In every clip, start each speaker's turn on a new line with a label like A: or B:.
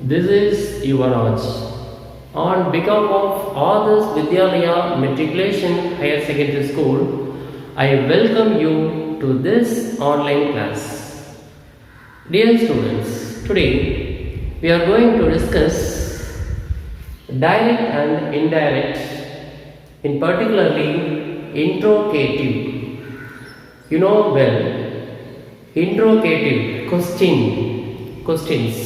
A: This is Yuvaraj. On behalf of Others Vidyalaya Matriculation Higher Secondary School, I welcome you to this online class. Dear students, today we are going to discuss direct and indirect, in particularly interrogative. You know well, interrogative questions.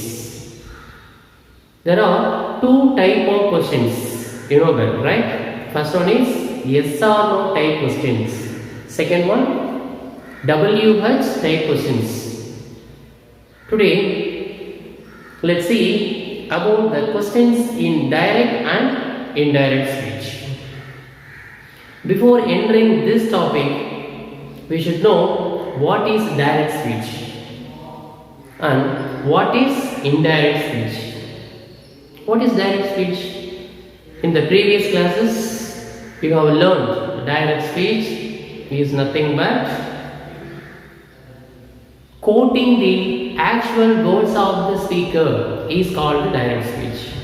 A: There are two type of questions, you know well, right? First one is yes or no type questions. Second one, WH type questions. Today, let's see about the questions in direct and indirect speech. Before entering this topic, we should know what is direct speech and what is indirect speech. What is direct speech? In the previous classes, you have learned direct speech is nothing but quoting the actual words of the speaker is called direct speech.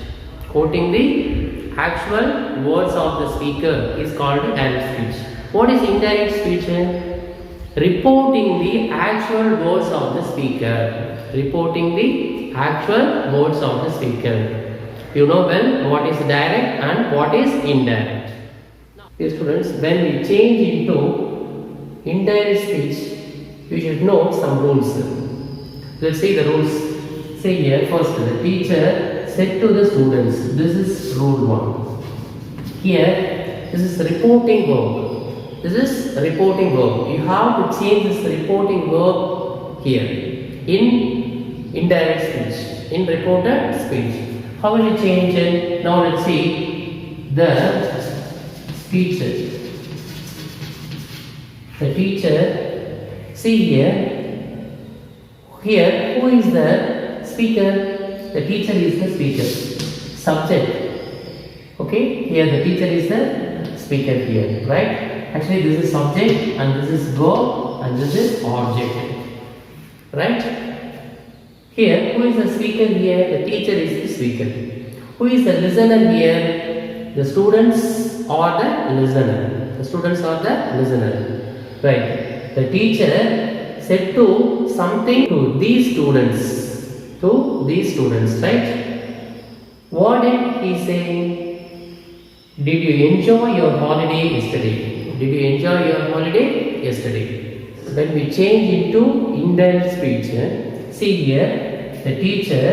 A: Quoting the actual words of the speaker is called direct speech. What is indirect speech? Reporting the actual words of the speaker. Reporting the actual words of the speaker. You know well what is direct and what is indirect. Dear students, when we change into indirect speech, we should know some rules. Let's see the rules. Say here first, the teacher said to the students, this is rule 1. Here, this is reporting verb. This is reporting verb. You have to change this reporting verb here in indirect speech, in reported speech. How will you change it? Now let's see the teacher. The teacher, see here. Here, who is the speaker? The teacher is the speaker. Subject. Okay, here the teacher is the speaker here, right? Actually, this is subject and this is verb and this is object. Right? Here, who is the speaker here? The teacher is the speaker. Who is the listener here? The students or the listener? The students or the listener. Right. The teacher said to something to these students. To these students, right? What did he say? Did you enjoy your holiday yesterday? Did you enjoy your holiday yesterday? When we change into indirect speech, see here, the teacher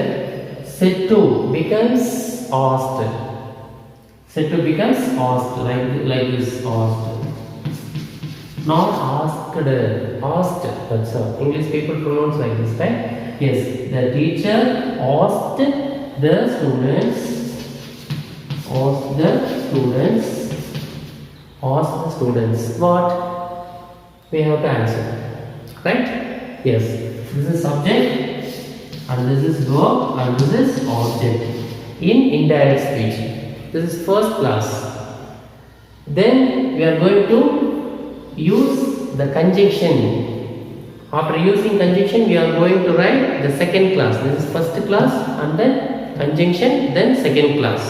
A: said to becomes asked. Said to becomes asked, like this, asked. Not asked, asked. That's how English people pronounce like this, right? Yes, the teacher asked the students. Asked the students. What? We have to answer. Right? Yes. This is subject and this is verb and this is object in indirect speech. This is first class. Then we are going to use the conjunction. After using conjunction, we are going to write the second class. This is first class and then conjunction, then second class.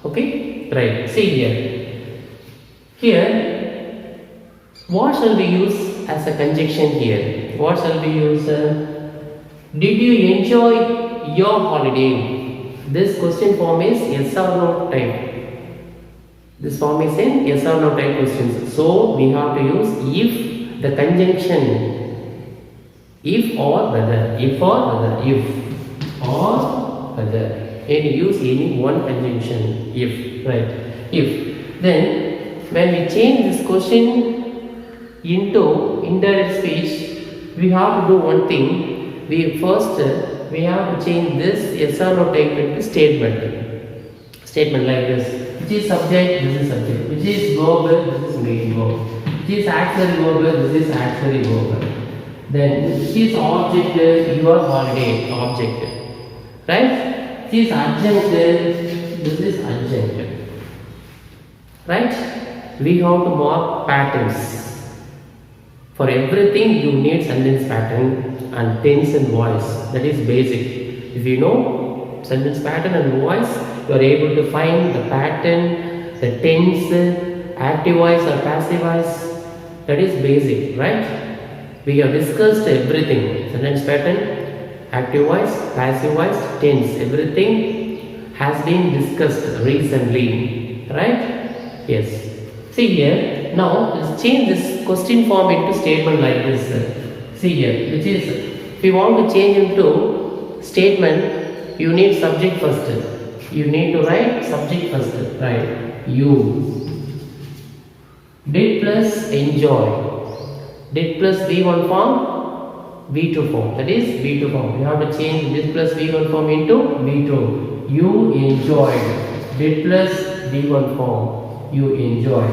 A: Okay? Right. See here. Here, what shall we use as a conjunction here? What shall we use? Did you enjoy your holiday? This question form is yes or no type. This form is in yes or no type questions. So we have to use if the conjunction. If or whether. If or whether. If or whether. And use any one conjunction. If. Right. If. Then when we change this question into indirect speech, we have to do one thing. We have to change this yes or no type into statement. Statement like this. Which is subject? This is subject. Which is verb? This is main verb. Which is auxiliary verb? This is auxiliary verb. Then which is object? Your holiday. Object. Right? Which is adjunct? This is adjunct. Right? We have to mark patterns. For everything you need sentence pattern and tense and voice. That is basic. If you know Sentence pattern and voice, you are able to find the pattern, the tense, active voice or passive voice. That is basic, right? We have discussed everything. Sentence pattern, active voice, passive voice, tense, everything has been discussed recently, right? Yes. See here, now let's change this question form into statement like this. See here, which is, if you want to change into statement, you need subject first. You need to write subject first, right? You. Did plus enjoy. Did plus V1 form, V2 form. That is V2 form. You have to change did plus V1 form into V2. You enjoyed. Did plus V1 form. You enjoyed.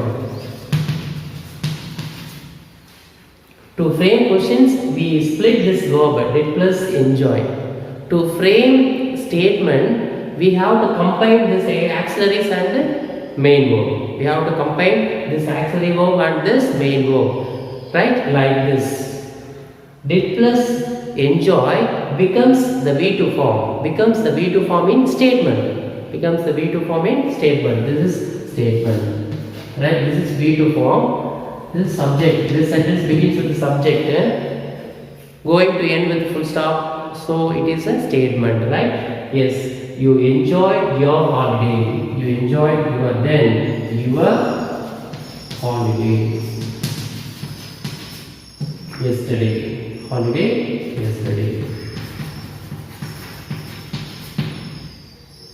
A: To frame questions, we split this verb did plus enjoy. To frame statement, we have to combine this auxiliaries and main verb. We have to combine this auxiliary verb and this main verb, right? Like this. Did plus enjoy becomes the V2 form. Becomes the V2 form in statement. Becomes the V2 form in statement. This is statement, right? This is V2 form. This is subject. This sentence begins with the subject, going to end with full stop. So it is a statement, right? Yes. You enjoyed your holiday. You enjoyed your holiday. Yesterday. Holiday. Yesterday.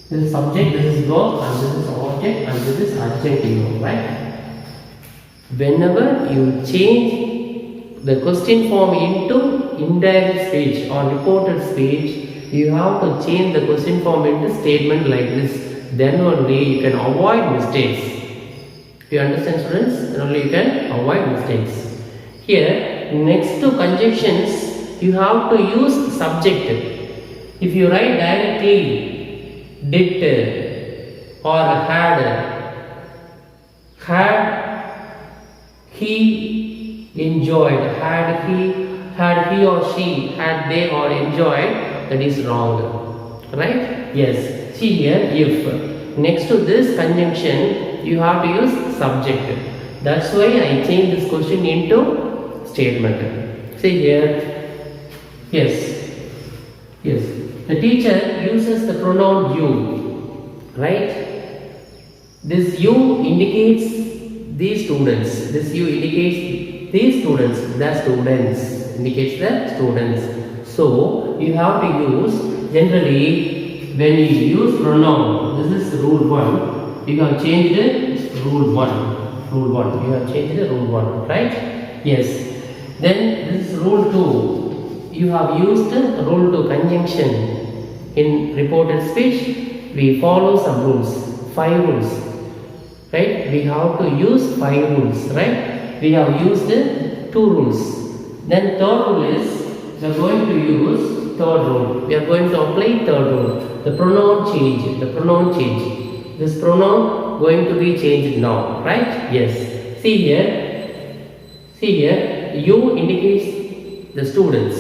A: This is subject, this is verb, and this is object, and this is adjective, right? Whenever you change the question form into indirect speech or reported speech, you have to change the question form into statement like this. Then only you can avoid mistakes. Do you understand, students? Then only you can avoid mistakes. Here, next to conjunctions, you have to use subject. If you write directly did or had he enjoyed, had he or she, had they or enjoyed, that is wrong, right? Yes. See here, if next to this conjunction you have to use subject. That's why I changed this question into statement. See here, yes. The teacher uses the pronoun you, right? This you indicates these students. This you indicates these students. The students indicates the students. So you have to use, generally when you use pronoun, this is rule 1. You have changed it rule 1. Rule 1. You have changed it rule 1, right? Yes. Then this is rule 2. You have used rule 2 conjunction. In reported speech, we follow some rules, 5 rules. Right? We have to use 5 rules, right? We have used 2 rules. Then third rule is, we are going to use third rule. We are going to apply third rule. The pronoun change. The pronoun change. This pronoun going to be changed now, right? Yes. See here, you indicates the students.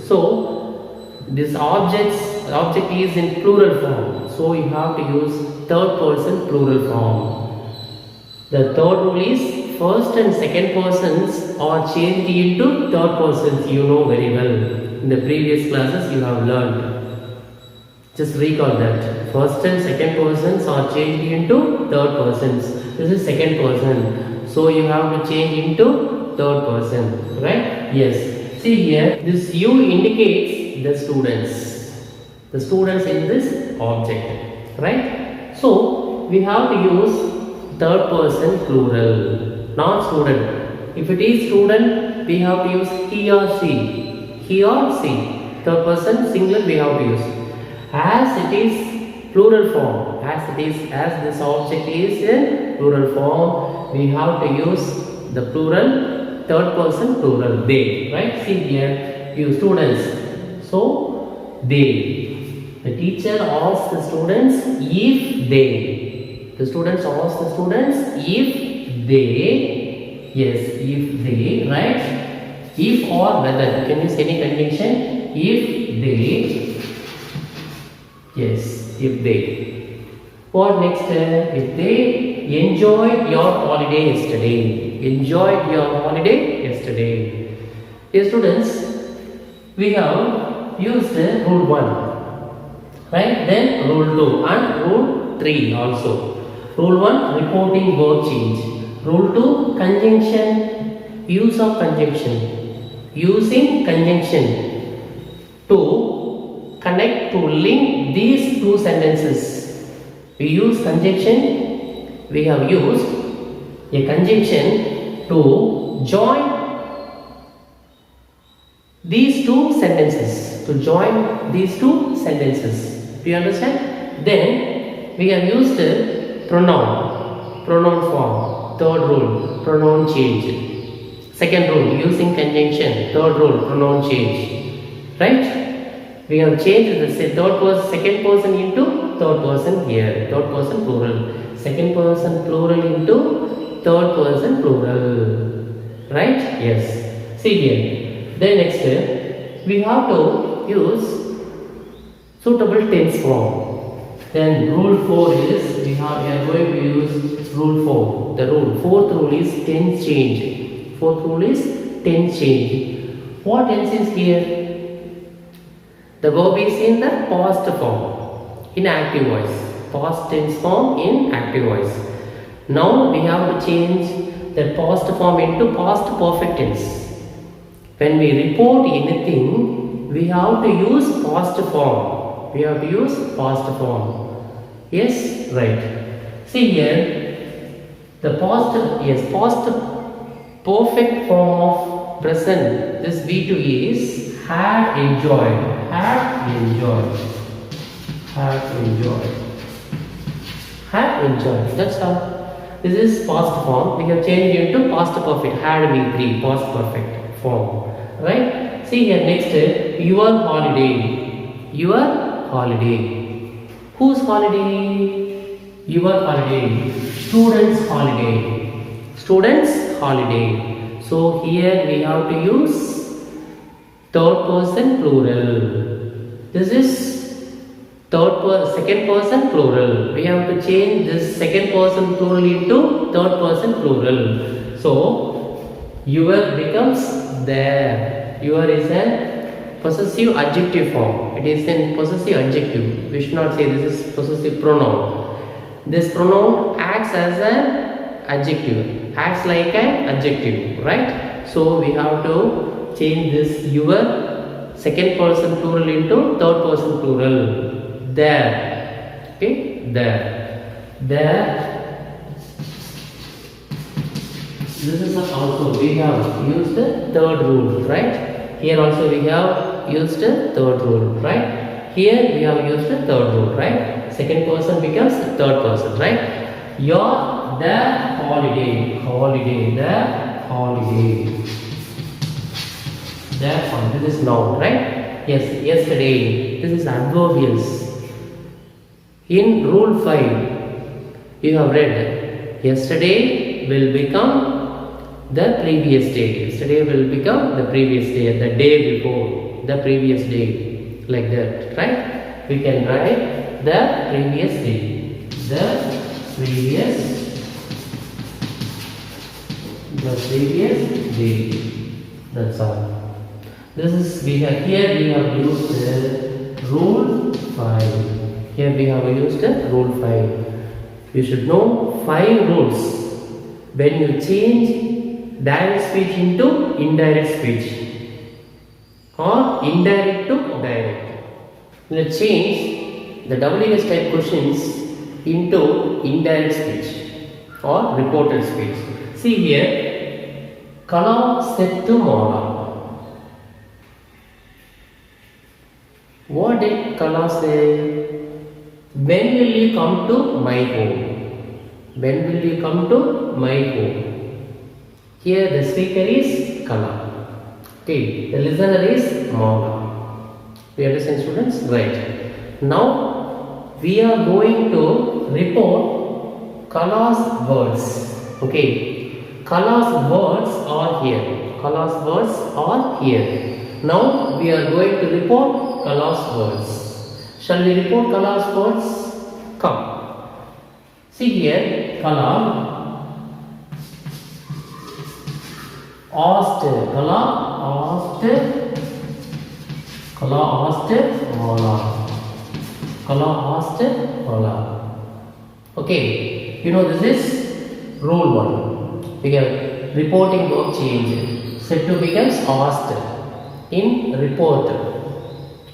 A: So this object is in plural form. So you have to use third person plural form. The third rule is first and second persons are changed into third persons. You know very well. In the previous classes you have learned. Just recall that. First and second persons are changed into third persons. This is second person. So you have to change into third person. Right? Yes. See here, this you indicates the students. The students in this object. Right? So we have to use third person plural, not student. If it is student, we have to use he or she. He or she. Third person singular we have to use. As it is plural form, as this object is in plural form, we have to use the plural, third person plural, they. Right? See here, you students. So they. The teacher asks the students if they. The students ask the students if they, yes, if they, right? If or whether, you can use any conjunction. If they, yes, If they. What next? If they enjoyed your holiday yesterday. Enjoyed your holiday yesterday. Dear students, we have used rule 1, right? Then rule 2 and rule 3 also. Rule 1, reporting verb change. Rule 2, conjunction, use of conjunction. Using conjunction to connect, to link these two sentences. We use conjunction, we have used a conjunction to join these two sentences. To join these two sentences. Do you understand? Then we have used pronoun form. Third rule, pronoun change. Second rule, using conjunction. Third rule, pronoun change. Right? We have changed the third person, second person into third person here. Third person plural. Second person plural into third person plural. Right? Yes. See here. Then next, we have to use suitable tense form. Then rule 4 is, we are going to use rule 4. The rule, fourth rule is tense change. Fourth rule is tense change. What tense is here? The verb is in the past form, in active voice. Past tense form in active voice. Now we have to change the past form into past perfect tense. When we report anything, we have to use past form. We have to use past form. Yes, right. See here, the past perfect form of present. This V2 is had enjoyed. Had enjoyed. Had enjoyed. Had enjoyed. That's all. This is past form. We have changed it into past perfect. Had V3, past perfect form. Right? See here next, your holiday. Your holiday. Whose holiday? Your holiday. Students' holiday. Students' holiday. So here we have to use third person plural. This is second person plural. We have to change this second person plural into third person plural. So your becomes there. Your is a possessive adjective form. It is in possessive adjective. We should not say this is possessive pronoun. This pronoun acts as an adjective. Acts like an adjective. Right? So we have to change this your second person plural into third person plural. There. Okay? There. There. This is also we have used the third rule, right? Here also we have used the third rule, right? Here we have used the third rule, right? Second person becomes the third person, right? Your the holiday, the holiday. Therefore, this is noun, right? Yes, yesterday. This is adverbials. In rule 5, you have read yesterday will become the previous day. Yesterday will become the previous day, the day before, the previous day, like that, right? We can write the previous day, the previous day. That's all. This is we have used rule 5. Here we have used rule 5. You should know 5 rules when you change direct speech into indirect speech or indirect to direct. Let's change the WS type questions into indirect speech or reported speech. See here, Kala said to Mala. What did Kala say? When will you come to my home? When will you come to my home? Here the speaker is Kala. Okay, the listener is Mala. We understand, students? Right. Now we are going to report Kala's words. Okay. Kala's words are here. Kala's words are here. Now we are going to report Kala's words. Shall we report Kala's words? Come. See here, Kala asked Mala. Kala asked Mala. Okay, you know this is rule 1. We have reporting verb change. Said to becomes asked in report.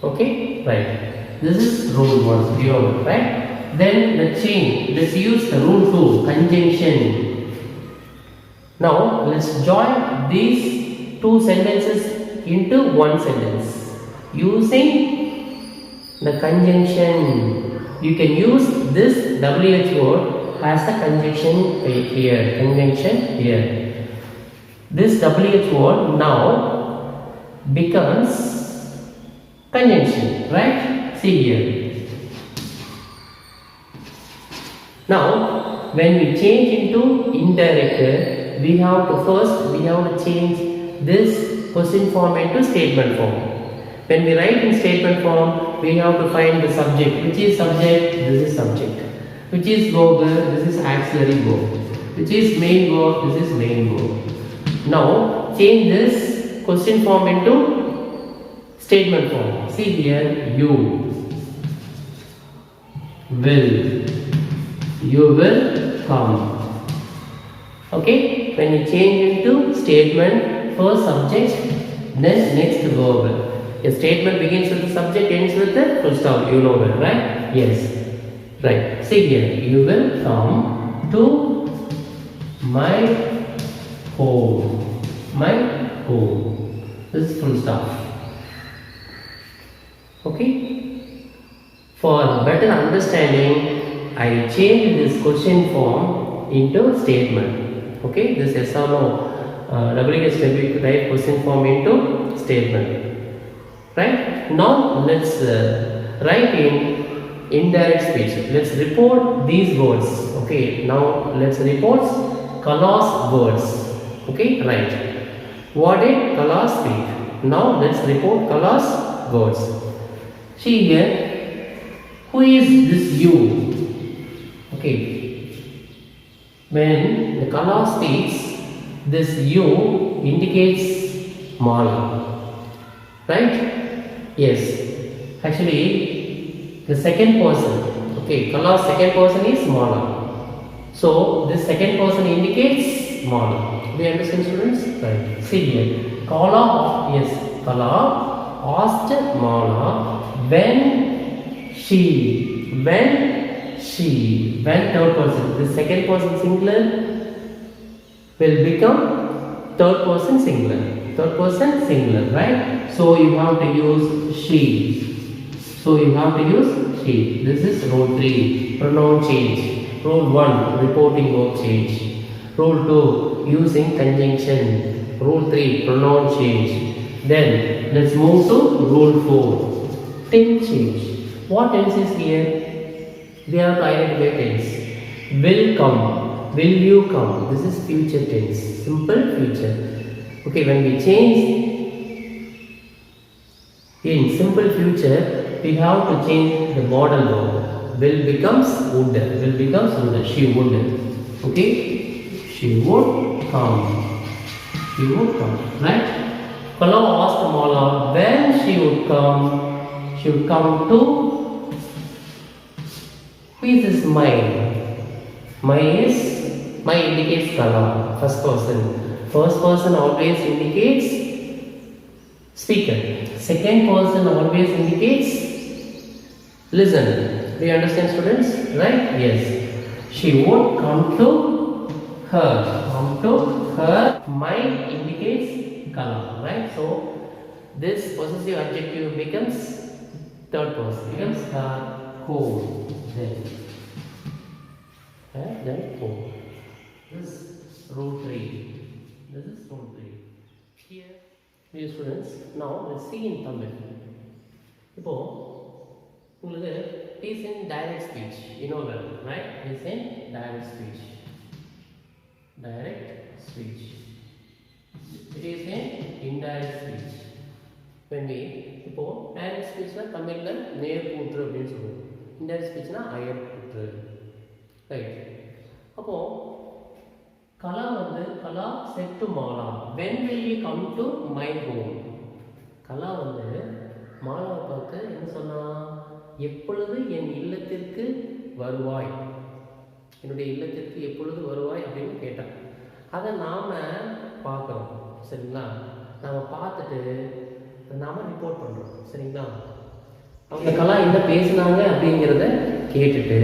A: Okay, right. This is rule 1. You know, right? Then the change. Let's use the rule 2, conjunction. Now let's join these two sentences into one sentence using the conjunction. You can use this WH word as a conjunction here. This WH word now becomes conjunction, right? See here. Now when we change into indirect, we have to change this question form into statement form. When we write in statement form, we have to find the subject. Which is subject? This is subject. Which is verb? This is auxiliary verb. Which is main verb? This is main verb. Now change this question form into statement form. See here, you will come. Okay, when you change into statement, first subject, then next verb. A statement begins with the subject, ends with the full stop. You know that, right? Yes. Right. See here, you will come to my home. This is full stop. Okay. For better understanding, I changed this question form into statement. Okay, this yes or no WH type question form into statement. Right? Now let's write in indirect speech. Let's report these words. Okay, now let's report Kala's words. Okay, right. What did Kala speak? Now let's report Kala's words. See here, who is this you? Okay, when the Kala speaks, this you indicates Mala, right? Yes, actually the second person, okay, Kala's second person is Mala, so this second person indicates Mala. Do you understand, students? Right. See here, Kala asked Mala when third person, the second person singular will become third person singular, right? So you have to use she. This is rule 3, pronoun change. Rule 1, reporting verb change. Rule 2, using conjunction. Rule 3, pronoun change. Then let's move to rule 4, tense change. What tense is here? We have to identify tense. Will come, will you come? This is future tense, simple future. Okay, when we change in simple future, we have to change the modal verb. Will becomes would. She would. Okay, she would come. Right? Kala asked Mala when she would come. She would come to. Who is this mine? My indicates Kala, first person. First person always indicates speaker. Second person always indicates listener. Do you understand, students? Right? Yes. She would come to her. Mine indicates Kala. Right? So this possessive adjective becomes third person. Becomes her home. Then home. This is rule 3. Here, dear students, now let's see in Tamil. இப்போ உங்களுக்கு it is in direct speech. You know that, right? It is in direct speech. It is in indirect speech. when we இப்போ direct speechனா தமிழ்ல நேர்கூற்று அப்படின்னு சொல்லுவோம். indirect speechனா அயர்கூற்று. Right. அப்போ கலா வந்து கலா said to Mala when will you come to my home? கலா வந்து மாலாவை பார்த்து என்ன சொன்னா, எப்பொழுது என் இல்லத்திற்கு வருவாய், என்னுடைய இல்லத்திற்கு எப்பொழுது வருவாய் அப்படின்னு கேட்டான். அதை நாம் பார்க்குறோம். சரிங்களா? நாம் பார்த்துட்டு நாம் ரிப்போர்ட் பண்ணுறோம். சரிங்களா? அவங்க கலா என்ன பேசினாங்க அப்படிங்கிறத கேட்டுட்டு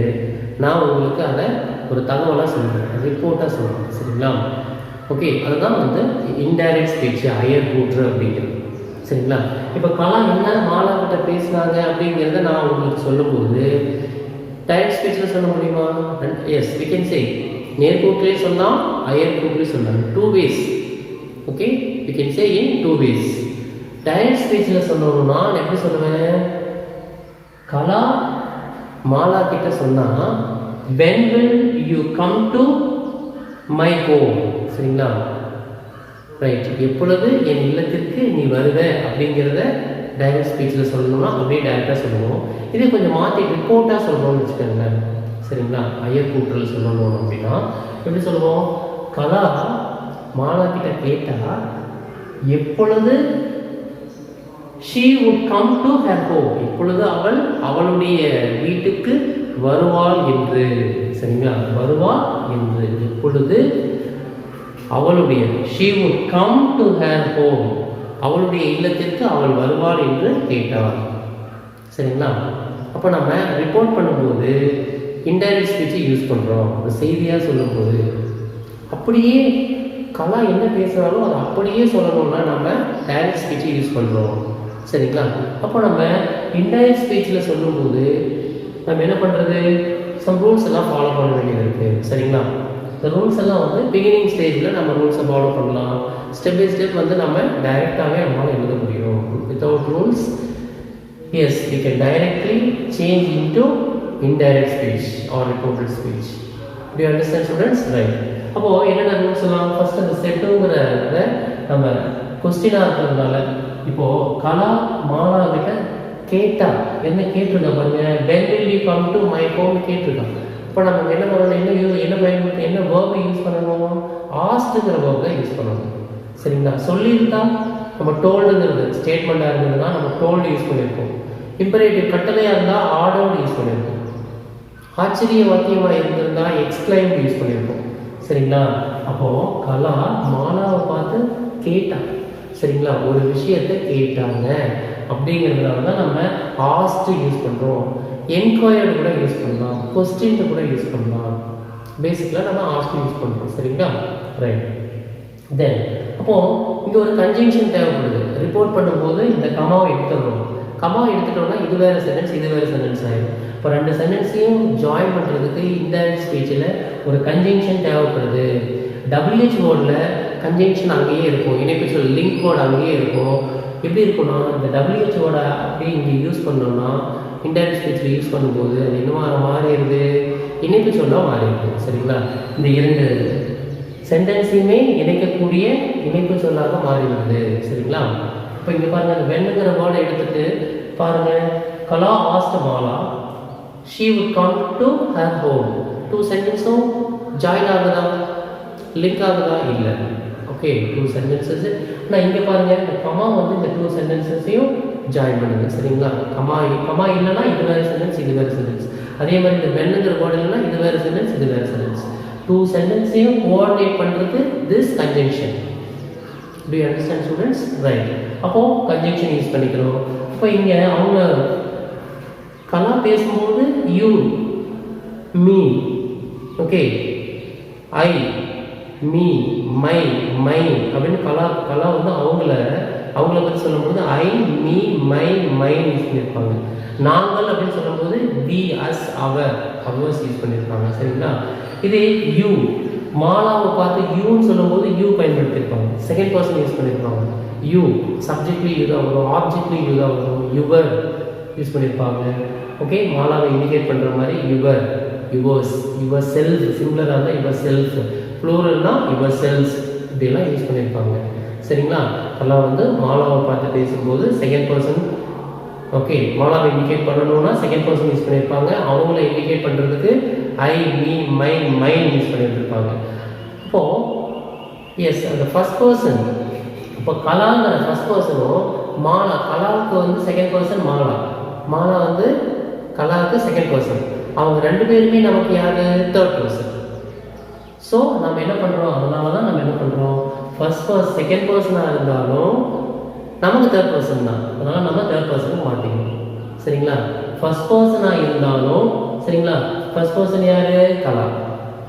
A: நான் உங்களுக்கு அதை ஒரு தகவலாக சொல்கிறேன், ரிப்போர்ட்டாக சொல்கிறேன். சரிங்களா? ஓகே, அதுதான் வந்து இன்டைரக்ட் ஸ்பீச், அயர்கூற்று அப்படிங்கிறது. சரிங்களா? இப்போ கலா என்ன மாலா கிட்ட பேசினாங்க அப்படிங்கிறத நான் உங்களுக்கு சொல்லும்போது டைரக்ட் ஸ்பீச்சில் சொல்ல முடியுமா? Yes, we can say. நேர்கூற்றிலே சொல்லலாம், அயர்கூற்றிலே சொல்லலாம். 2 ways. Okay, we can say in 2 ways. Direct ஸ்பீச்சில் சொல்லணும்னா நான் எப்படி சொல்லுவேன்? கலா மாலா கிட்ட சொன்னா when will you come to my home? சரிங்களா? ரைட். எப்பொழுது என் இல்லத்திற்கு நீ வருவ அப்படிங்கிறத டைரக்ட் ஸ்பீச்சில் சொல்லணும்னா அப்படியே டைரெக்டாக சொல்லுவோம். இதே கொஞ்சம் மாற்றி ரிப்போர்ட்டாக சொல்லணும்னு வச்சுக்கோங்களேன். சரிங்களா? அயர்கூற்றில் சொல்லணும் அப்படின்னா எப்படி சொல்லுவோம்? கலா மாலா கிட்ட கேட்டால் எப்பொழுது she would come to her home, எப்பொழுது அவள் அவளுடைய வீட்டுக்கு வருவாள் என்று. சரிங்களா? வருவாள் என்று, எப்பொழுது அவளுடைய she would come to her home, அவளுடைய இல்லத்திற்கு அவள் வருவாள் என்று கேட்டாள். சரிங்களா? அப்போ நம்ம ரிப்போர்ட் பண்ணும்போது இன்டைரக்ட் ஸ்பீச்சை யூஸ் பண்ணுறோம். ஒரு செய்தியாக சொல்லும்போது அப்படியே கலா என்ன பேசுகிறாலும் அதை அப்படியே சொல்லணும்னா நம்ம டைரக்ட் ஸ்பீச்சை யூஸ் பண்ணுறோம். சரிங்களா? அப்போ நம்ம இன்டைரக்ட் ஸ்பீச்சில் சொல்லும்போது நம்ம என்ன பண்ணுறது, சம் ரூல்ஸ் எல்லாம் ஃபாலோ பண்ண வேண்டியது இருக்குது. சரிங்களா? இந்த ரூல்ஸ் எல்லாம் வந்து பிகினிங் ஸ்டேஜில் நம்ம ரூல்ஸை ஃபாலோ பண்ணலாம். ஸ்டெப் பை ஸ்டெப் வந்து நம்ம டைரெக்டாகவே நம்மளால் எழுத முடியும். Without rules, yes, we can directly change into indirect speech or reported speech. Do you understand students? Right. அப்போது என்னென்ன ரூல்ஸ் எல்லாம்? ஃபர்ஸ்ட் அந்த செட்டுங்கிறத நம்ம கொஸ்டினாக இருக்கிறதுனால இப்போது கலா மாலா கிட்ட கேட்டா என்ன கேட்டிருக்கா பாருங்க, when will you come to my home கேட்டிருக்கான். இப்போ நம்ம என்ன பண்ணணும், என்ன பயன்படுத்த, என்ன வேர்பை யூஸ் பண்ணணும்? ஆஸ்ட்ங்கிற வேர்பை யூஸ் பண்ணணும். சரிங்களா? சொல்லியிருந்தா நம்ம டோல்டுங்கிறது ஸ்டேட்மெண்ட்டாக இருந்ததுன்னா நம்ம டோல்டு யூஸ் பண்ணியிருக்கோம். இம்பரேட்டிவ் கட்டளையாக இருந்தால் ஆர்டர்னு யூஸ் பண்ணியிருக்கோம். ஆச்சரிய வாக்கியமாக இருந்திருந்தா எக்ஸ்பிளைன் யூஸ் பண்ணியிருக்கோம். சரிங்களா? அப்போது கலா மாலாவை பார்த்து கேட்டான். சரிங்களா? ஒரு விஷயத்தை கேட்டாங்க அப்படிங்கிறதுனால தான் நம்ம ஆஸ்ட் யூஸ் பண்ணுறோம். என்கொயர்டு கூட யூஸ் பண்ணலாம், கொஸ்டின் கூட யூஸ் பண்ணலாம். பேசிக்கலாக நம்ம ஆஸ்ட் யூஸ் பண்ணுறோம். சரிங்களா? ரைட். தென் அப்போது இங்கே ஒரு கன்ஜங்ஷன் தேவைப்படுது. ரிப்போர்ட் பண்ணும்போது இந்த கமாவை எடுத்துடணும். கமாவை எடுத்துட்டோம்னா இது வேறு சென்டென்ஸ், இது வேறு சென்டென்ஸ் ஆகிடும். இப்போ 2 சென்டென்ஸையும் ஜாயின் பண்ணுறதுக்கு இன்டைரக்ட் ஸ்பீச்சில் ஒரு கன்ஜங்ஷன் தேவைப்படுது. WH வேர்டில் கன்ஜங்ஷன் அங்கேயே இருக்கும், இணைப்பு சொல் லிங்க் வேர்டு அங்கேயே இருக்கும். எப்படி இருக்குன்னா, இந்த WH வேர்டை அப்படியே இங்கே யூஸ் பண்ணோம்னா இன்டைரக்ட் ஸ்பீச்சில் யூஸ் பண்ணும்போது அது என்ன மாறிடுது, இணைப்பு சொல்லாக மாறிடுது. சரிங்களா? இந்த 2 சென்டென்ஸையுமே இணைக்கக்கூடிய இணைப்பு சொல்லாக மாறிடுது. சரிங்களா? இப்போ இங்கே பாருங்கள், அந்த வெண்ணுங்கிற வேர்டை எடுத்துகிட்டு பாருங்கள், Kala asked Mala she would come to her home. 2 சென்டென்ஸும் ஜாயின் ஆகுதா, லிங்க் ஆகுதா? இல்லை. Okay, 2 sentences. ஆனால் இங்கே பாருங்கள், இந்த கமா வந்து இந்த 2 சென்டென்சஸையும் ஜாயின் பண்ணுங்க. சரிங்களா? கமா இல்லைன்னா இது வேறு சென்டென்ஸ், இது வேறு சென்டென்ஸ். அதே மாதிரி இந்த வெண்ணுங்கிற வேர்டு இல்லைன்னா இது வேறு சென்டென்ஸ், இது வேறு சென்டென்ஸ். 2 சென்டென்ஸையும் கோஆர்டினேட் பண்ணுறது this conjunction. Do you understand students? Right. அப்போது கன்ஜங்ஷன் யூஸ் பண்ணிக்கிறோம். இப்போ இங்கே அவங்க கலா பேசும்போது you, me, okay, I, me, my, my அப்படின்னு கலா வந்து அவங்கள பற்றி சொல்லும்போது ஐ, மீ, மை, மைன்னு யூஸ் பண்ணியிருப்பாங்க. நாங்கள் அப்படின்னு சொல்லும்போது we, us, our, ours use பண்ணியிருப்பாங்க. சரிங்களா? இதே யூ, மாலாவை பார்த்து யூன்னு சொல்லும்போது யூ பயன்படுத்தியிருப்பாங்க, செகண்ட் பர்சன் யூஸ் பண்ணியிருப்பாங்க. யூ சப்ஜெக்ட்லேயும் யூ தான் வரும், ஆப்ஜெக்ட்லேயும் யூ தான் வரும். யுவர் யூஸ் பண்ணியிருப்பாங்க. ஓகே, மாலாவை இண்டிகேட் பண்ணுற மாதிரி யுவர், யுவர்ஸ், யுவர் செல்ஃப், சிங்குலராக இருந்தால் யுவர் செல்ஃப், ப்ளூரல்னா யுவர் செல்ஸ், இப்படிலாம் யூஸ் பண்ணியிருப்பாங்க. சரிங்களா? கலா வந்து மாலாவை பார்த்து பேசும்போது செகண்ட் பர்சன் ஓகே மாலாவை இண்டிகேட் பண்ணணும்னா செகண்ட் பர்சன் யூஸ் பண்ணியிருப்பாங்க. அவங்கள இண்டிகேட் பண்ணுறதுக்கு ஐ மீ மைன் யூஸ் பண்ணியிருப்பாங்க. அப்போது எஸ் அந்த ஃபர்ஸ்ட் பர்சன் இப்போ கலாங்கிற ஃபர்ஸ்ட் பர்சனும் மாலா கலாவுக்கு வந்து செகண்ட் பர்சன் மாலா வந்து கலாவுக்கு செகண்ட் பர்சன். அவங்க ரெண்டு பேருமே நமக்கு யார் தேர்ட் பர்சன். ஸோ நம்ம என்ன பண்ணுறோம், அதனால தான் நம்ம என்ன பண்ணுறோம் செகண்ட் பர்சனாக இருந்தாலும் நமக்கு தேர்ட் பர்சன் தான். அதனால் நம்ம தேர்ட் பர்சனுக்கு மாற்றிக்கணும். சரிங்களா? ஃபர்ஸ்ட் பர்சனாக இருந்தாலும் சரிங்களா, ஃபர்ஸ்ட் பர்சன் யார் கலா,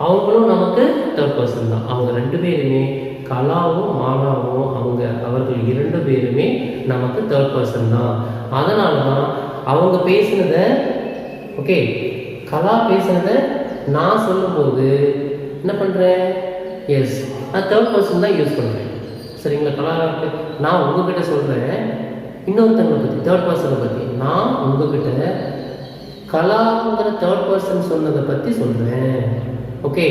A: அவங்களும் நமக்கு தேர்ட் பர்சன் தான். அவங்க ரெண்டு பேருமே கலாவும் மாலாவும் அவர்கள் இரண்டு பேருமே நமக்கு தேர்ட் பர்சன் தான். அதனால தான் அவங்க பேசினதை ஓகே கலா பேசினதை நான் சொல்லும்போது என்ன பண்ணுறேன், எஸ் நான் தேர்ட் பர்சன் தான் யூஸ் பண்ணுறேன். சரிங்களா? கலாவுக்கு நான் உங்ககிட்ட சொல்கிறேன் இன்னொருத்தவங்களை பற்றி தேர்ட் பர்சனை பற்றி, நான் உங்ககிட்ட கலாங்கிற தேர்ட் பர்சன் சொன்னதை பற்றி சொல்கிறேன். ஓகே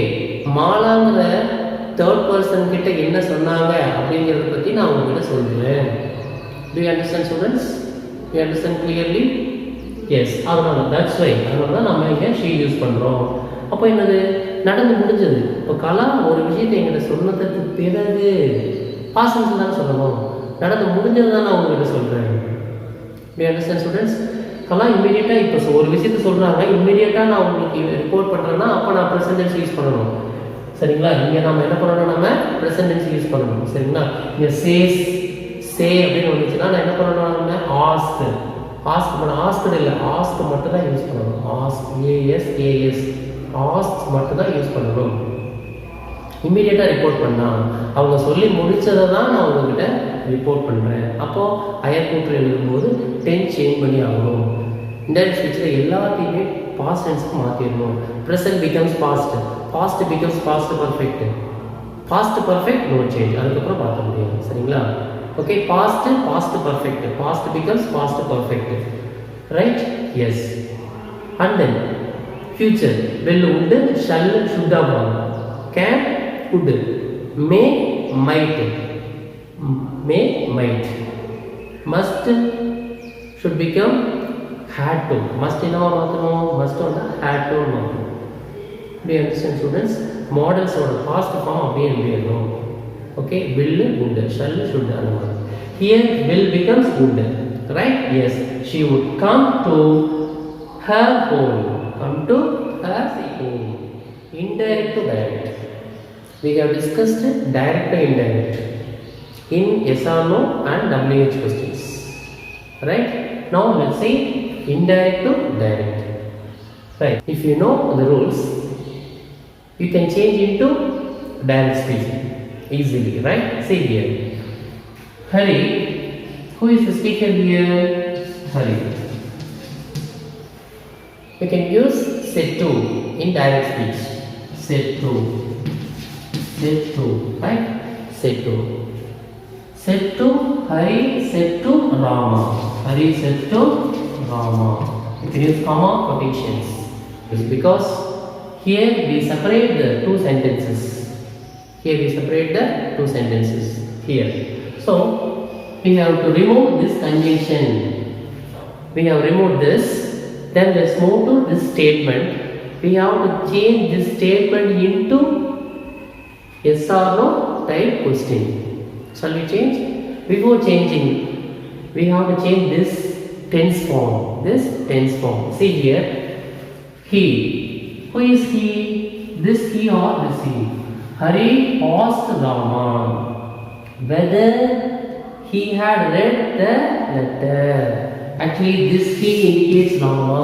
A: மாலாங்கிற தேர்ட் பர்சன் கிட்ட என்ன சொன்னாங்க அப்படிங்கிறத பற்றி நான் உங்ககிட்ட சொல்கிறேன். Do you understand students? Do you understand clearly? Yes. அதனால that's why அதனால தான் நம்ம இங்கே she யூஸ் பண்ணுறோம். அப்போ என்னது நடந்து முடிஞ்சது. இப்போ கலா ஒரு விஷயத்தை எங்கிட்ட சொன்னதுக்கு பிறகு பாசன்ஸ் தான் சொல்லணும். நடந்து முடிஞ்சது தான் நான் உங்ககிட்ட சொல்கிறேன். Do you understand students? கலா இம்மீடியட்டாக இப்போ ஒரு விஷயத்த சொல்கிறாங்க, இம்மீடியட்டாக நான் உங்களுக்கு ரிப்போர்ட் பண்ணுறேன்னா அப்போ நான் ப்ரெசன்டென்ஸ் யூஸ் பண்ணணும். சரிங்களா? இங்கே நம்ம என்ன பண்ணணும், நம்ம ப்ரெசன்டென்ஸ் யூஸ் பண்ணணும். சரிங்களா? இங்கே சே அப்படின்னு வந்துச்சுன்னா நான் என்ன பண்ணணும், நம்ம ஆஸ்க் பண்ண ஆஸ்க் இல்லை ஆஸ்க் மட்டும் தான் யூஸ் பண்ணணும். ஆஸ்க் மட்டும் தான் யூஸ் பண்ணணும். இம்மீடியட்டாக ரிப்போர்ட் பண்ணால் அவங்க சொல்லி முடித்ததை தான் நான் உங்ககிட்ட ரிப்போர்ட் பண்ணுறேன். அப்போது ஹையர் கூட்டில் எழுதும்போது சேஞ்ச் பண்ணி ஆகணும். இன்டைரக்ட் ஸ்பீச்சில் எல்லாத்தையுமே பாஸ்ட் டென்ஸ்க்கு மாற்றிடணும். Present becomes past becomes past perfect no change. அதுக்கப்புறம் பார்க்க முடியாது. சரிங்களா? Okay past perfect past becomes past perfect right. Yes. And then future will would shall should have can could may might must should become had to. must என்னவா மாற்றணும், must வந்து had to மாற்றணும். Do you understand students? Modals ஓட past form அப்படியே எழுதிடணும். Okay will would shall should அந்த மாதிரி. Here will becomes would right. Yes, she would come to her home. Indirect to direct. We have discussed direct to indirect in yes or no and WH questions. Right? Now let's see indirect to direct. Right. If you know the rules, you can change into direct speech easily. Right? See here. Hari. Who is the speaker here? Hari. We can use said to in direct speech. Said to, right? Said to Hari said to Rama. Hari said to Rama. You can use comma quotations. It's because here we separate the two sentences. Here. So we have to remove this conjunction. We have removed this. Then let's move to this statement. We have to change this statement into yes or no type question. Shall we change? Before changing, we have to change this tense form. See here. He. Who is he? This he or this he? Hari asked Rama whether he had read the letter. Actually, this he indicates Rama.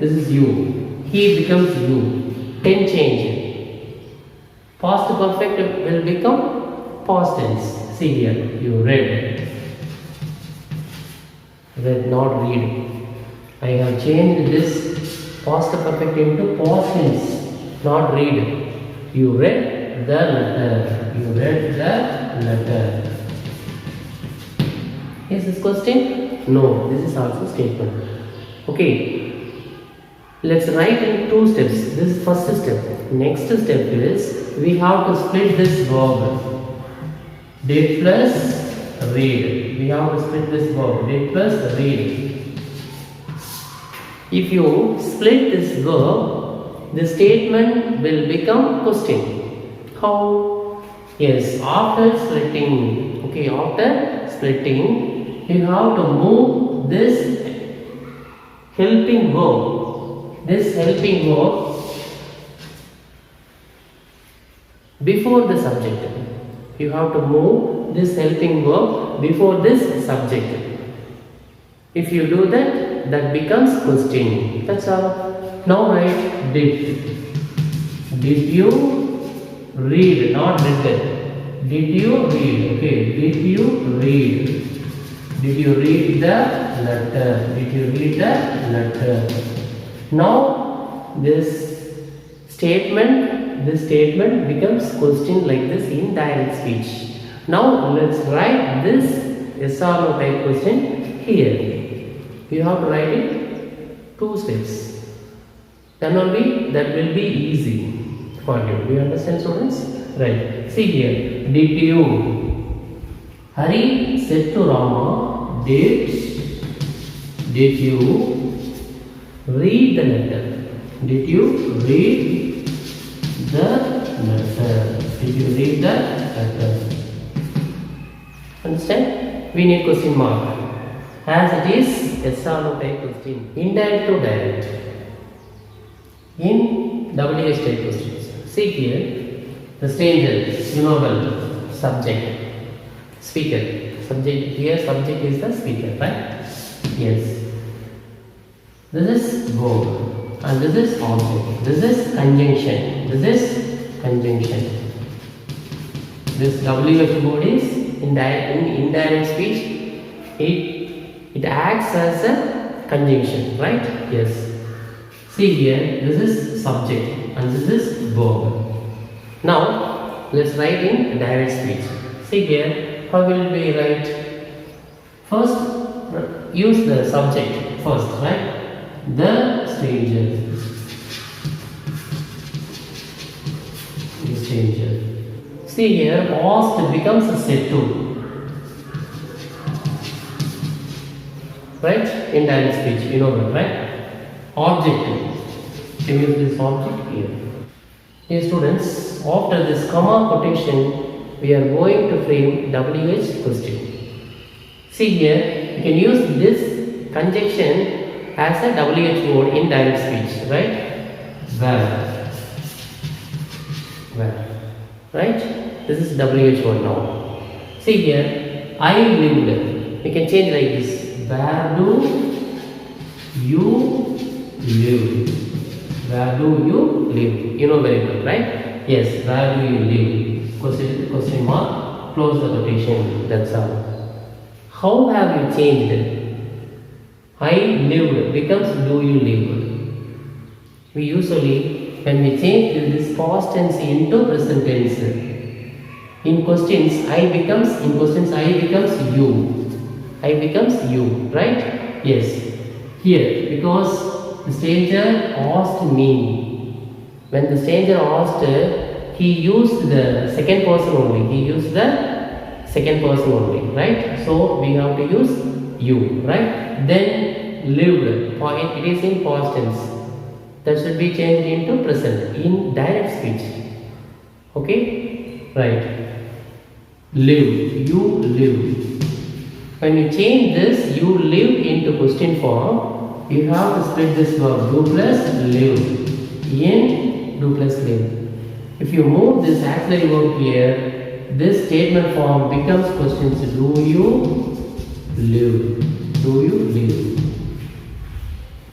A: This is you. He becomes you. Tense change. Past perfect will become past tense. See here. You read. Read, not read. I have changed this past perfect into past tense. Not read. You read the letter. Is this question? No, this is also statement. Okay, let's write in two steps. This is first step. Next step is we have to split this verb. Did plus read. We have to split this verb. Did plus read. If you split this verb, the statement will become question. How? Yes, after splitting. Okay, after splitting, you have to move this helping verb. This helping verb before the subject. You have to move this helping verb before this subject. If you do that, that becomes question. That's all. Now write did. Did you read? Not read. Did you read? Okay. Did you read? Did you read the letter? Did you read the letter? Now this statement becomes question like this in direct speech. Now let's write this yes or no type question here. You have to write it 2 steps. Then only that will be easy for you. Do you understand, students? Right. See here. Did you? Hari said to Rama, did you read the letter? Did you read the letter? Did you read the letter? Understand? We need question mark. As it is yes or no type question. Indirect to direct. In WH type questions. See here. The stranger, you know well, subject, speaker. Subject here, subject is the speaker, right? Yes. This is verb and this is object. This is conjunction. This is conjunction. This WH word is in indirect speech. It acts as a conjunction, right? Yes. See here, this is subject and this is verb. Now let's write in direct speech. See here, how will we write? First, use the subject first, right? The stranger. The stranger. See here, asked becomes a said to. Right? In direct speech, you know that, right? Object. You use this object here. Dear students, after this comma quotation, we are going to frame WH question. See here, you can use this conjunction as a WH word in direct speech, right? Where. Where. Right? This is WH word now. See here, I lived. You can change like this. Where do you live? Where do you live? You know very well, right? Yes, where do you live? Question mark, close the quotation, that's all. How have you changed it? I lived becomes do you live? We usually, when we change this past tense into present tense, in questions I becomes you. I becomes you, right? Yes. Here, because the stranger asked me. When the stranger asked, he used the second person only. He used the second person only, right? So we have to use you, right? Then lived. It is in past tense. That should be changed into present in direct speech. Okay? Right. Live. You live. When you change this, you live into question form, you have to split this verb do plus live in do plus live. If you move this auxiliary verb here, this statement form becomes questions. Do you live? Do you live?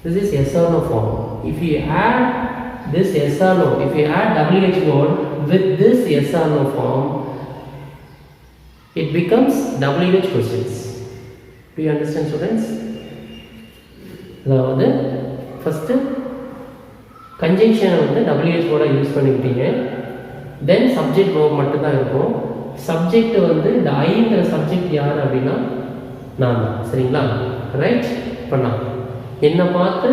A: This is yes or no form. If you add this yes or no, if you add WH word with this yes or no form, it becomes WH questions. Do you understand, students? அதாவது first conjunction வந்து WH word use பண்ணிக்கிட்டீங்க. Then subject verb மட்டும் தான் இருக்கும். Subject வந்து இந்த ஐங்கிற subject யார் அப்படின்னா நான் தான். சரிங்களா? ரைட்? இப்போ நான் என்னை பார்த்து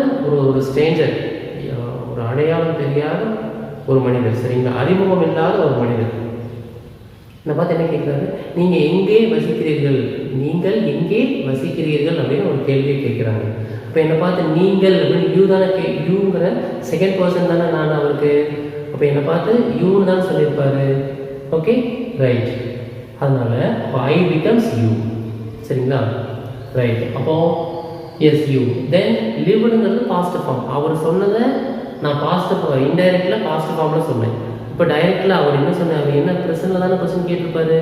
A: ஒரு ஸ்ட்ரேஞ்சர், ஒரு அடையாளம் தெரியாத ஒரு மனிதர், சரிங்களா, அறிமுகம் இல்லாத ஒரு மனிதர் என்னை பார்த்து என்ன கேட்குறாரு, நீங்கள் எங்கே வசிக்கிறீர்கள், நீங்கள் எங்கே வசிக்கிறீர்கள் அப்படின்னு ஒரு கேள்வியை கேட்குறாங்க. இப்போ என்னை பார்த்து நீங்கள் அப்படின்னு யூ தானே யூங்கிற செகண்ட் பர்சன் தானே நான் அவருக்கு. அப்போ என்னை பார்த்து யூன்னு தான் சொல்லியிருப்பாரு. Okay right. அதனால் இப்போ ஐ பிகம்ஸ் யூ. சரிங்களா? ரைட். அப்போது எஸ் யூ. தென் லிவ்டுங்கிறது பாஸ்ட் ஃபார்ம். அவர் சொன்னதை நான் பாஸ்ட் இன்டைரக்டில் பாஸ்ட் ஃபார்மில் சொன்னேன். இப்போ டைரக்டில் அவர் என்ன சொன்னார், அவர் என்ன ப்ரெசென்ட்டில் தானே கொஸ்டின் கேட்டிருப்பாரு,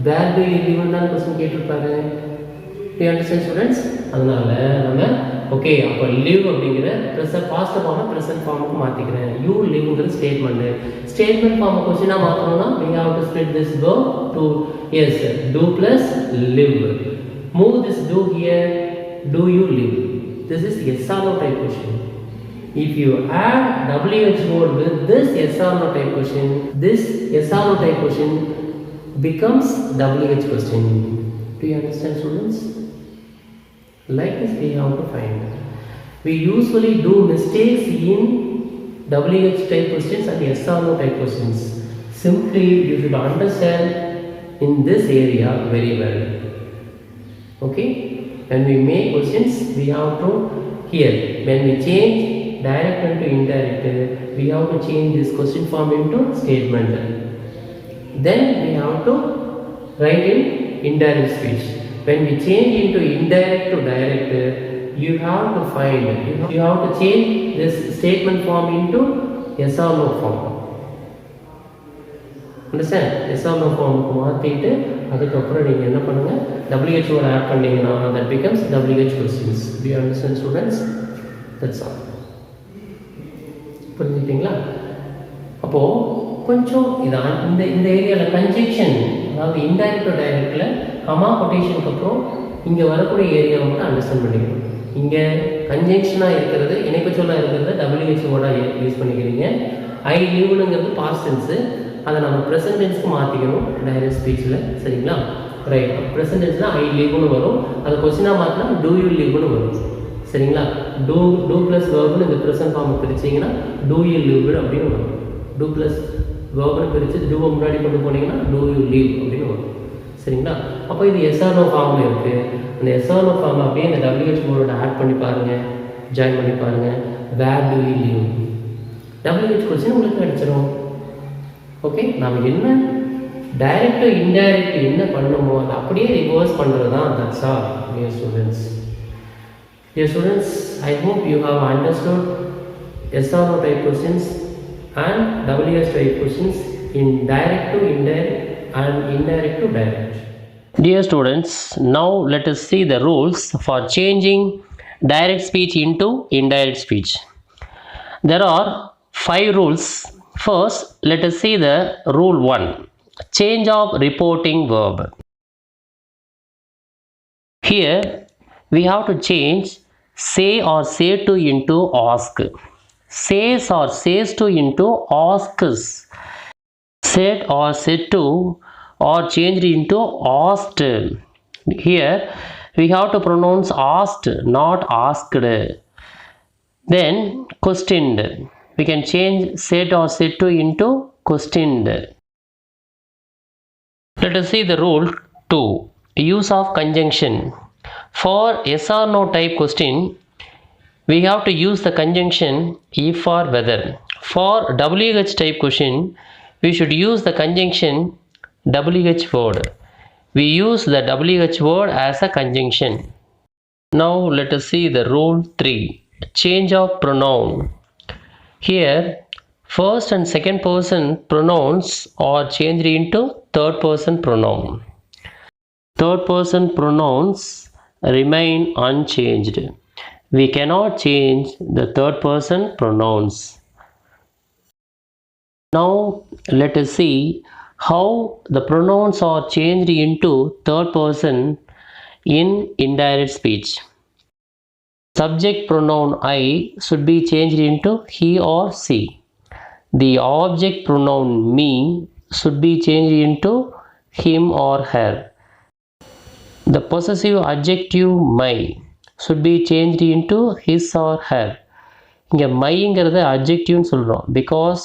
A: வேர் டு யூ லிவ்னு தானே கொஸ்டின் கேட்டிருப்பாரு. You understand students? அதனால நம்ம ஓகே அப்போ லிவ் அப்படிங்கிற பாஸ்ட் ஃபார்மை ப்ரெசென்ட் ஃபார்முக்கு மாற்றிக்கிறேன். You லிவ்ங்கிற statement. ஸ்டேட்மெண்ட் ஃபார்மை கொஸ்டினாக மாற்றணும்னா we have to split this verb to yes do plus live. Move this do here. Do you live? This is yes or no type question. If you add WH word with this yes or no type question, this yes or no type question becomes WH question. Do you understand, students? Like this we have to find. We usually do mistakes in WH type questions and yes or no type questions. Simply you should understand in this area very well. Okay? When we make questions, we have to here. When we change direct into indirect, we have to change this question form into statement. Then we have to write in indirect speech. When we change into indirect to direct, you have to find, you have to change this statement form into yes or no form. Understand? Yes or no form மாற்றிட்டு அதுக்கப்புறம் நீங்கள் என்ன பண்ணுங்கள், WH word add பண்ணிங்கன்னா that becomes WH questions. Do you understand, students? That's all. புரிஞ்சுக்கிட்டீங்களா? அப்போது கொஞ்சம் இதான் இந்த ஏரியாவில் கன்ஜெக்ஷன், அதாவது இன்டைரக்ட் டைரக்டில் கமா கொட்டேஷனுக்கு அப்புறம் இங்கே வரக்கூடிய ஏரியாவை மட்டும் அண்டர்ஸ்டாண்ட் பண்ணிக்கணும். இங்கே கன்ஜெக்ஷனாக இருக்கிறது, இணைப்பச்சொல்லாக இருக்கிறது WH வேர்டாக யூஸ் பண்ணிக்கிறீங்க. ஐ லிவ்னுங்கிறது பாஸ்ட் டென்ஸு, அதை நம்ம ப்ரெசன்ட் டென்ஸ்க்கு மாற்றிக்கணும் டைரக்ட் ஸ்பீச்சில். சரிங்களா? ரைட். ப்ரெசன்ட் டென்ஸ்னால் ஐ லிவ்னு வரும், அதை கொஸ்டினாக மாற்றினா டூ யூ லிவ்னு வரும். சரிங்களா? டூ ப்ளஸ் வேர்புன்னு இந்த ப்ரெசன்ட் ஃபார்மை பிரிச்சிங்கன்னா டூ யூ லிவ் அப்படின்னு வரும். டூ ப்ளஸ் வேர்புன்னு பிரித்து டூவை முன்னாடி கொண்டு போனீங்கன்னா டூ யூ லிவ் அப்படின்னு வரும். சரிங்களா? அப்போ இது எஸ்ஆர்ஓ ஃபார்மில் இருக்குது. அந்த எஸ்ஆர்ஓ ஃபார்மை அப்படியே இந்த WH வேர்டோட ஆட் பண்ணி பாருங்கள், ஜாயின் பண்ணி பாருங்கள். Where do you live WH question உங்களுக்கு கிடச்சிரும். ஓகே, நாம் என்ன டைரக்ட் இன்டைரக்ட் என்ன பண்ணுமோ அதை அப்படியே ரிவர்ஸ் பண்ணுறது தான். That's all dear students. Dear students, I hope you have understood yes or no type questions and WH type questions in direct to indirect and indirect to direct. Dear students, now let us see the rules for changing direct speech into indirect speech. There are 5 rules. First, let us see the rule 1. Change of reporting verb. Here we have to change say or say to into ask. Says or says to into asks. Said or said to or changed into asked. Here we have to pronounce asked, not asked. Then questioned. We can change said or said to into questioned. Let us see the rule 2. Use of conjunction. For yes or no type question, we have to use the conjunction if or whether. For WH type question, we should use the conjunction WH word. We use the WH word as a conjunction. Now let us see the rule 3. Change of pronoun. Here, first and second person pronouns are changed into third person pronoun. Third person pronouns remain unchanged. We cannot change the third person pronouns. Now let us see how the pronouns are changed into third person in indirect speech. Subject pronoun I should be changed into he or she. The object pronoun me should be changed into him or her. The possessive adjective my should be changed into his or her. இங்கே மைங்கிறத அட்ஜெக்டிவ்னு சொல்கிறோம். Because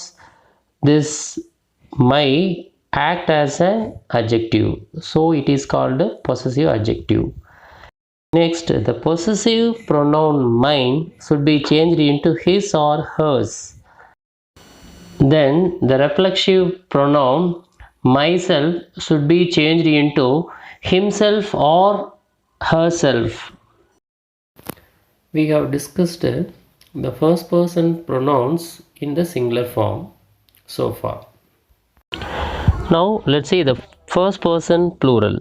A: this my act as an adjective. So it is called a possessive adjective. Next, the possessive pronoun mine should be changed into his or hers. Then the reflexive pronoun myself should be changed into himself or herself. We have discussed the first person pronouns in the singular form so far. Now let's see the first person plural.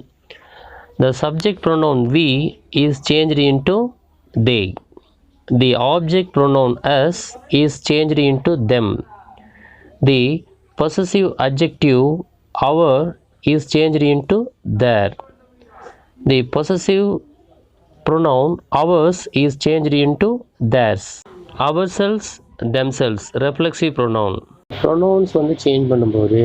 A: The subject pronoun we is changed into they. The object pronoun us is changed into them. The possessive adjective our is changed into their. The possessive pronoun ours is changed into theirs. Ourselves, themselves, reflexive pronoun. Pronouns வந்து change பண்ணும்போது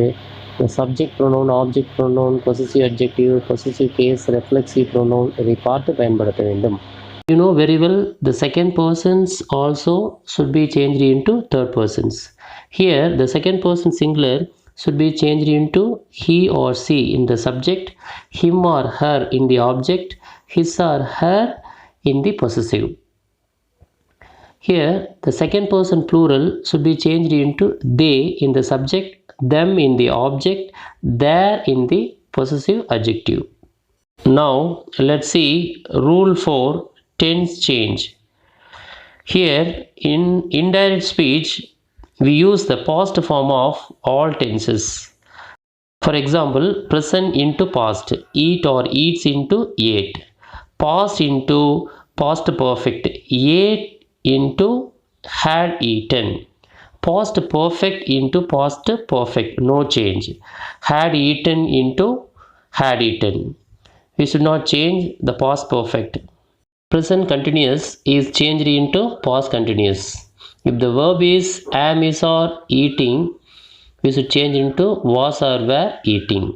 A: subject pronoun, object pronoun, possessive adjective, possessive case, reflexive pronoun இதை பார்த்து பயன்படுத்த வேண்டும். You know very well the second persons also should be changed into third persons. Here the second person singular should be changed into he or she in the subject, him or her in the object, his or her in the possessive. Here the second person plural should be changed into they in the subject, them in the object, their in the possessive adjective. Now let's see rule for tense change. Here in indirect speech we use the past form of all tenses. For example, present into past, eat or eats into ate, past into past perfect, ate into had eaten, past perfect into past perfect, no change, had eaten into had eaten. We should not change the past perfect. Present continuous is changed into past continuous. If the verb is am, is or eating, we should change into was or were eating.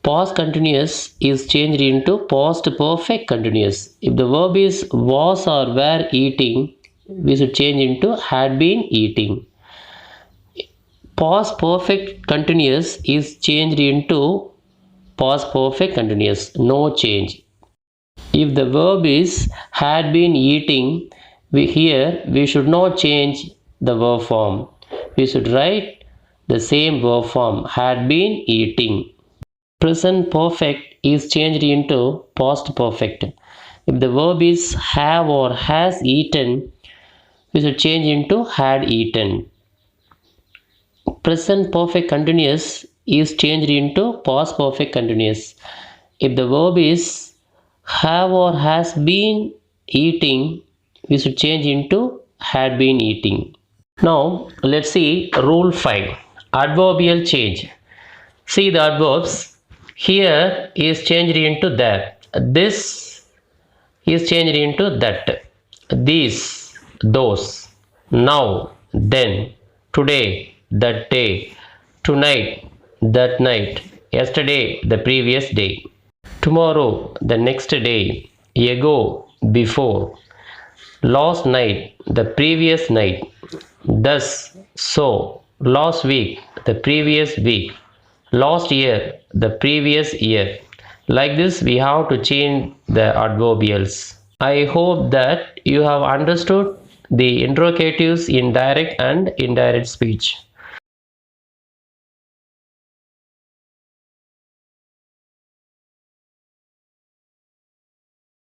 A: Past continuous is changed into past perfect continuous. If the verb is was or were eating, we should change into had been eating. Past perfect continuous is changed into past perfect continuous, no change. If the verb is had been eating, here we should not change the verb form. We should write the same verb form, had been eating. Present perfect is changed into past perfect. If the verb is have or has eaten, we should change into had eaten. Present perfect continuous is changed into past perfect continuous. If the verb is have or has been eating, we should change into had been eating. Now let's see rule 5, adverbial change. See the adverbs. Here is changed into that, this is changed into that, these, those, now, then, today, that day, tonight, that night, yesterday, the previous day, tomorrow, the next day, ago, before, last night, the previous night, thus, so, last week, the previous week, last year, the previous year. Like this we have to change the adverbials. I hope that you have understood the interrogatives in direct and indirect speech.